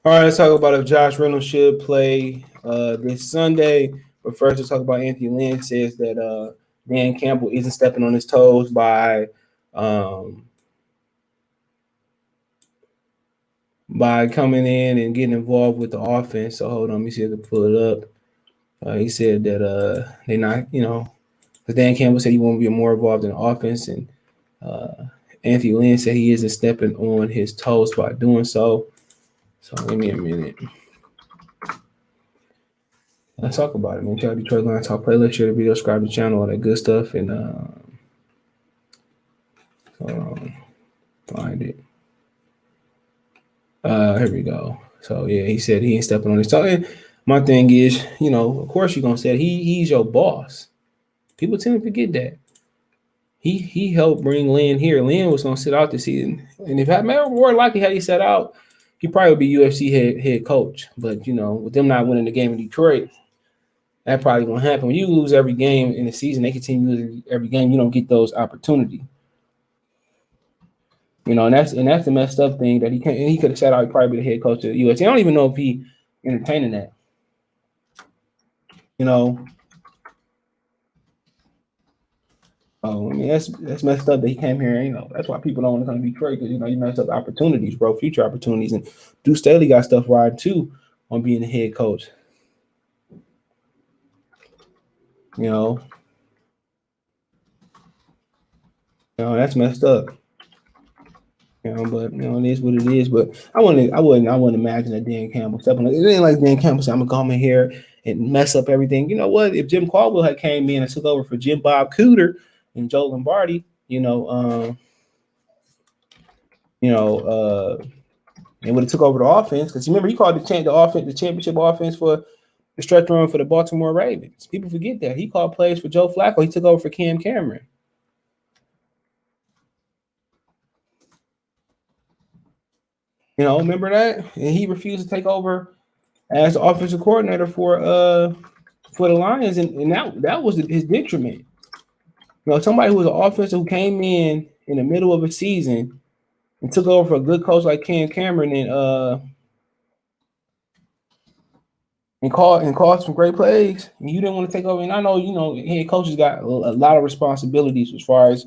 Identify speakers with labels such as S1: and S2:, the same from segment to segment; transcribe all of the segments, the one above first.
S1: All right, let's talk about if Josh Reynolds should play this Sunday. But first, let's talk about Anthony Lynn says that Dan Campbell isn't stepping on his toes um, by coming in and getting involved with the offense. So hold on, let me see if I can pull it up. He said that they're not, because Dan Campbell said he won't be more involved in the offense, and uh, Anthony Lynn said he isn't stepping on his toes by doing so. So give me a minute. Let's talk about it, man. Check out Detroit Lions Talk playlist, share the video, subscribe to the channel, all that good stuff, and hold on, find it. Here we go. So yeah, he said he ain't stepping on his toes. And my thing is, of course you're gonna say it. He's your boss. People tend to forget that. He helped bring Lynn here. Lynn was gonna sit out this season, and if I more likely had he sat out, he probably would be UFC head coach. But with them not winning the game in Detroit, that probably gonna happen. When you lose every game in the season, they continue losing every game. You don't get those opportunities. And that's the messed up thing that he can't. And he could have sat out. He probably be the head coach of the UFC. I don't even know if he entertaining that. You know. I mean, that's messed up that he came here. That's why people don't want to come to Detroit because you messed up opportunities, bro, future opportunities. And Deuce Staley got stuff right too on being the head coach. That's messed up. But it is what it is. But I wouldn't imagine that Dan Campbell stepping. It ain't like Dan Campbell said, "I'm gonna come in here and mess up everything." You know what? If Jim Caldwell had came in and took over for Jim Bob Cooter and Joe Lombardi, and would have took over the offense because remember he called the championship offense for the stretch run for the Baltimore Ravens. People forget that he called plays for Joe Flacco. He took over for Cam Cameron. Remember that? And he refused to take over as the offensive coordinator for the Lions, and that was his detriment. Somebody who was an offensive who came in the middle of a season and took over for a good coach like Cam Cameron and called some great plays, and you didn't want to take over. And I know head coaches got a lot of responsibilities as far as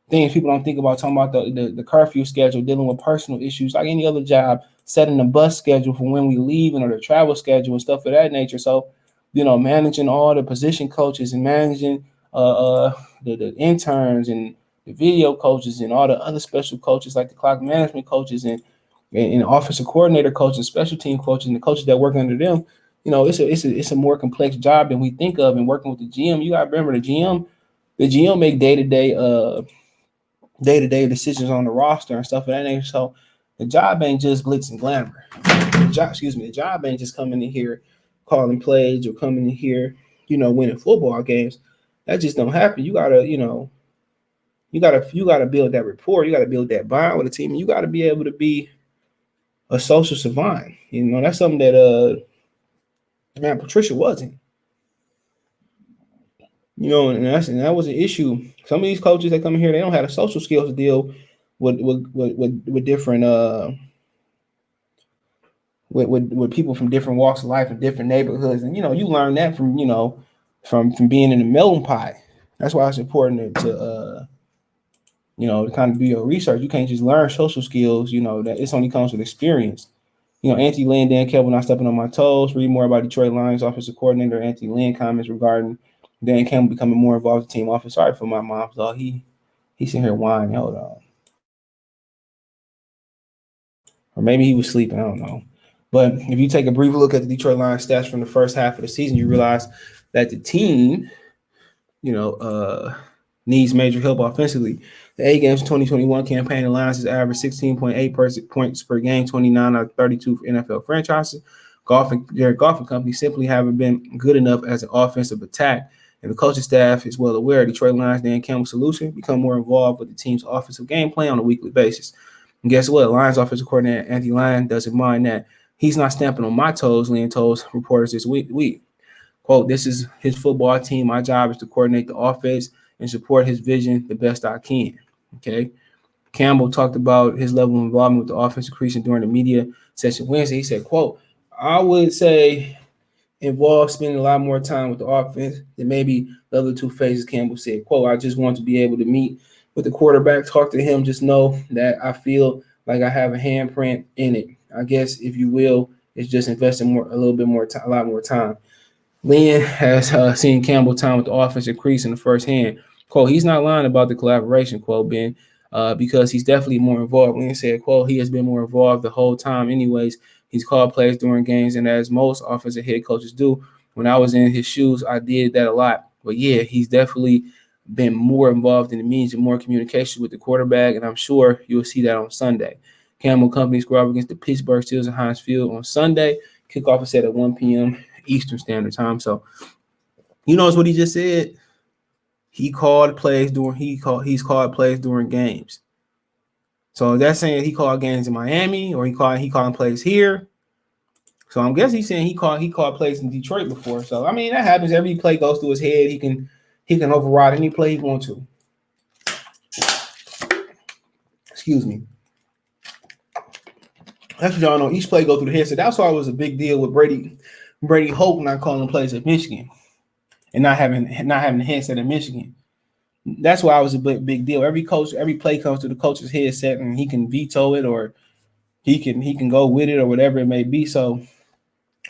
S1: things people don't think about, talking about the curfew schedule, dealing with personal issues like any other job, setting the bus schedule for when we leaving or the travel schedule and stuff of that nature. So, managing all the position coaches and managing the interns and the video coaches and all the other special coaches like the clock management coaches and offensive coordinator coaches, special team coaches, and the coaches that work under them. It's a more complex job than we think of. And working with the GM, you gotta remember the GM make day-to-day decisions on the roster and stuff of that nature. So the job ain't just glitz and glamour. The job ain't just coming in here calling plays or coming in here, winning football games. That just don't happen. You gotta build that rapport. You gotta build that bond with the team. And you gotta be able to be a social savant. That's something that man Patricia wasn't. And that was an issue. Some of these coaches that come in here, they don't have the social skills to deal with different with people from different walks of life and different neighborhoods, and you learn that from being in the melting pot. That's why it's important to kind of do your research. You can't just learn social skills. That it's only comes with experience. Anthony Lynn, Dan Campbell not stepping on my toes. Read more about Detroit Lions offensive coordinator Anthony Lynn comments regarding Dan Campbell becoming more involved with the team offense. Sorry for my mom's dog. He's sitting here whining. Hold on. Or maybe he was sleeping. I don't know. But if you take a brief look at the Detroit Lions stats from the first half of the season, you realize that the team, needs major help offensively. The 8 games 2021 campaign, the Lions has averaged 16.8 points per game, 29 out of 32 NFL franchises. Jared Goff and company simply haven't been good enough as an offensive attack. And the coaching staff is well aware of Detroit Lions Dan Campbell's solution, become more involved with the team's offensive game plan on a weekly basis. And guess what? Lions offensive coordinator Anthony Lynn doesn't mind that. He's not stamping on my toes, Lynn told reporters this week. Quote, this is his football team. My job is to coordinate the offense and support his vision the best I can. Okay. Campbell talked about his level of involvement with the offense increasing during the media session Wednesday. He said, quote, I would say involved spending a lot more time with the offense than maybe the other two phases. Campbell said, quote, I just want to be able to meet with the quarterback, talk to him, just know that I feel like I have a handprint in it. I guess, if you will, it's just investing a little bit more time, a lot more time. Lynn has seen Campbell time with the offense increase in the first hand. Quote, he's not lying about the collaboration, quote, Ben, because he's definitely more involved. Lynn said, quote, he has been more involved the whole time anyways. He's called plays during games, and as most offensive head coaches do, when I was in his shoes, I did that a lot. But yeah, he's definitely been more involved in the meetings and more communication with the quarterback, and I'm sure you'll see that on Sunday. Campbell Company square up against the Pittsburgh Steelers at Heinz Field on Sunday. Kickoff is set at 1 p.m. Eastern Standard Time. So, you notice what he just said? He's called plays during games. So that's saying he called games in Miami, or he calling plays here. So I'm guessing he's saying he called plays in Detroit before. So I mean, that happens. Every play goes through his head. He can override any play he wants to. Excuse me. That's what y'all know. Each play go through the head. So that's why it was a big deal with Brady Hope not calling plays at Michigan and not having the headset at Michigan. That's why it was a big deal. Every play comes to the coach's headset, and he can veto it, or he can go with it, or whatever it may be. So,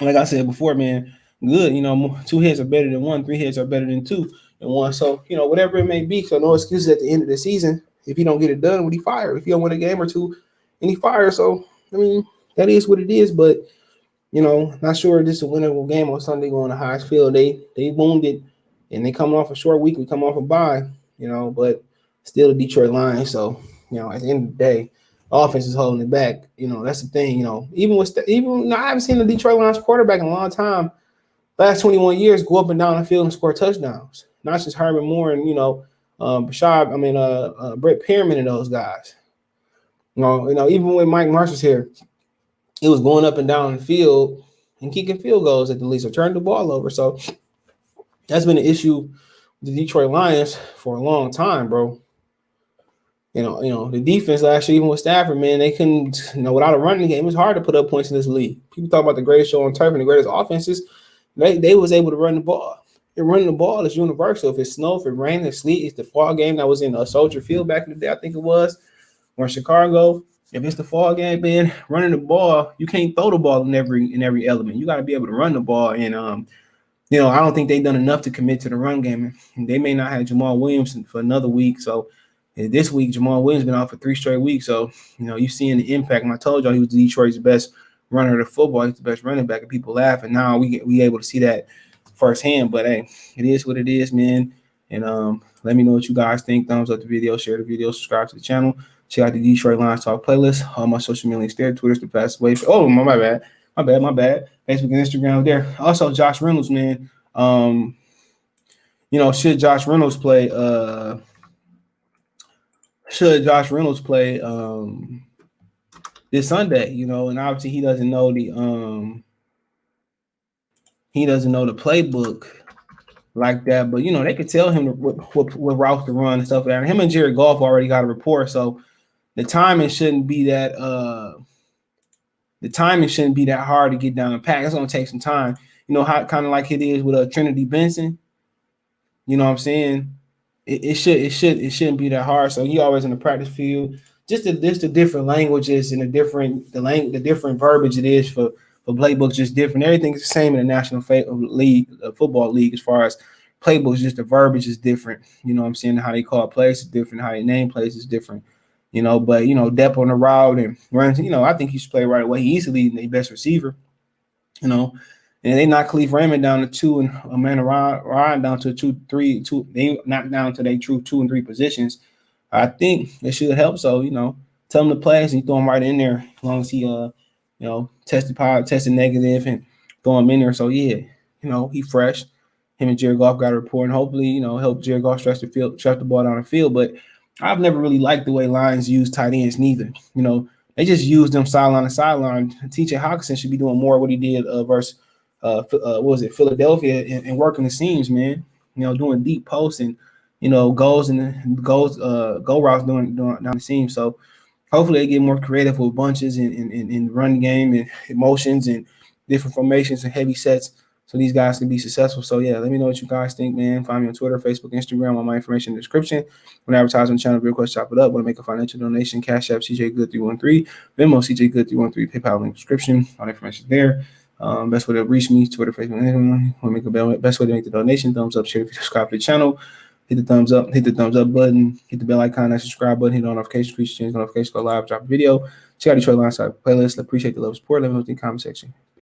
S1: like I said before, man, good. You know, 2 heads are better than 1. 3 heads are better than 2 and 1. So, you know, whatever it may be. So, no excuses at the end of the season. If he don't get it done, when he fired, if he don't win a game or two, and he fired. So, I mean, that is what it is. But, you know, not sure this is a winnable game on Sunday going to Heinz Field. They wounded, and they come off a short week. We come off a bye, you know, but still the Detroit Lions. So, you know, at the end of the day, offense is holding it back. You know, that's the thing. You know, I haven't seen the Detroit Lions quarterback in a long time. Last 21 years, go up and down the field and score touchdowns. Not just Herman Moore and Brett Pearman and those guys. You know, even when Mike Marsh was here, it was going up and down the field and kicking field goals at the least, or turning the ball over. So that's been an issue with the Detroit Lions for a long time, bro. You know, the defense last year, even with Stafford, man, they couldn't, without a running game, it's hard to put up points in this league. People talk about the greatest show on turf and the greatest offenses. They was able to run the ball. And running the ball is universal. If it's snow, if it rain, if it's sleet, it's the fall game that was in a Soldier Field back in the day, I think it was, or in Chicago. If it's the fall game, man, running the ball, you can't throw the ball in every element. You got to be able to run the ball. And I don't think they've done enough to commit to the run game. They may not have Jamal Williams for another week. So this week, Jamal Williams been out for 3 straight weeks. So, you're seeing the impact. And I told y'all he was Detroit's best runner of the football. He's the best running back, and people laugh. And now we able to see that firsthand. But, hey, it is what it is, man. And let me know what you guys think. Thumbs up the video, share the video, subscribe to the channel. Check out the Detroit Lions Talk playlist. All my social media links there. Twitter's the best way. My bad. Facebook and Instagram there. Also, Josh Reynolds, man. Should Josh Reynolds play this Sunday, and obviously he doesn't know the playbook like that, but they could tell him what routes to run and stuff like that. Him and Jared Goff already got a rapport, so the timing shouldn't be that hard to get down the pack. It's gonna take some time, how kind of like it is with Trinity Benson. You know what I'm saying? It shouldn't be that hard. So he always in the practice field. Just the different languages and the different verbiage it is for playbooks, just different. Everything's the same in the National Football League as far as playbooks. Just the verbiage is different. You know what I'm saying? How they call plays is different. How they name plays is different. But depth on the route and runs. I think he should play right away. He's easily the best receiver. And they knocked Khalif Raymond down to 2 and Amanda Ryan down to 2-3. They knocked down to their true 2 and 3 positions. I think it should help. So, tell him to play and you throw him right in there as long as he tested negative and throw him in there. So yeah, he fresh. Him and Jared Goff got a report, and hopefully, help Jared Goff stretch the ball down the field. But I've never really liked the way Lions use tight ends neither. They just use them sideline to sideline. T.J. Hockenson should be doing more of what he did versus Philadelphia and working the seams, man. Doing deep posts and goals and goal routes down the seam. So hopefully they get more creative with bunches and run game and emotions and different formations and heavy sets so these guys can be successful. So yeah, let me know what you guys think, man. Find me on Twitter, Facebook, Instagram, all my information in the description. When I advertise on the channel, request chop it up. Want to make a financial donation, Cash App CJ Good 313, Venmo CJ Good 313, PayPal link description. All the information is there. Best way to reach me, Twitter, Facebook, Instagram. Want to make a best way to make the donation, thumbs up, share if you subscribe to the channel. Hit the thumbs up button, hit the bell icon, that subscribe button, hit the notification, change notifications, go live, drop a video. Check out the Detroit Line Side playlist. Appreciate the love support. Let me know in the comment section.